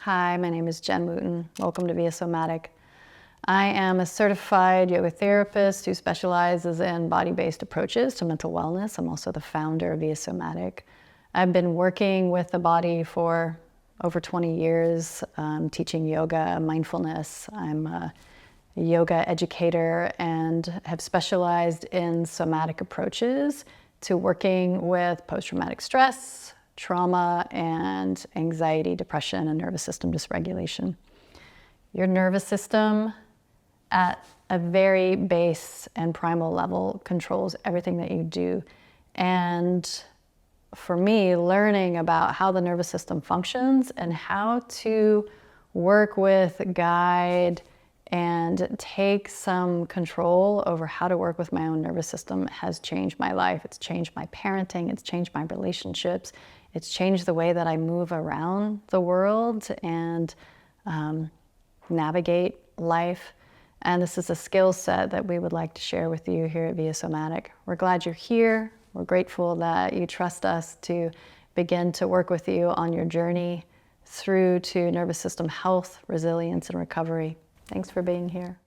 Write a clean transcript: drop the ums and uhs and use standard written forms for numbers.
Hi, my name is Jenn Wooten. Welcome to Viasomatic. I am a certified yoga therapist who specializes in body-based approaches to mental wellness. I'm also the founder of Viasomatic. I've been working with the body for over 20 years, teaching yoga, mindfulness. I'm a yoga educator and have specialized in somatic approaches to working with post-traumatic stress, trauma, and anxiety, depression, and nervous system dysregulation. Your nervous system at a very base and primal level controls everything that you do. And for me, learning about how the nervous system functions and how to work with, guide, and take some control over how to work with my own nervous system has changed my life. It's changed my parenting, it's changed my relationships, it's changed the way that I move around the world and navigate life. And this is a skill set that we would like to share with you here at Viasomatic. We're glad you're here. We're grateful that you trust us to begin to work with you on your journey through to nervous system health, resilience, and recovery. Thanks for being here.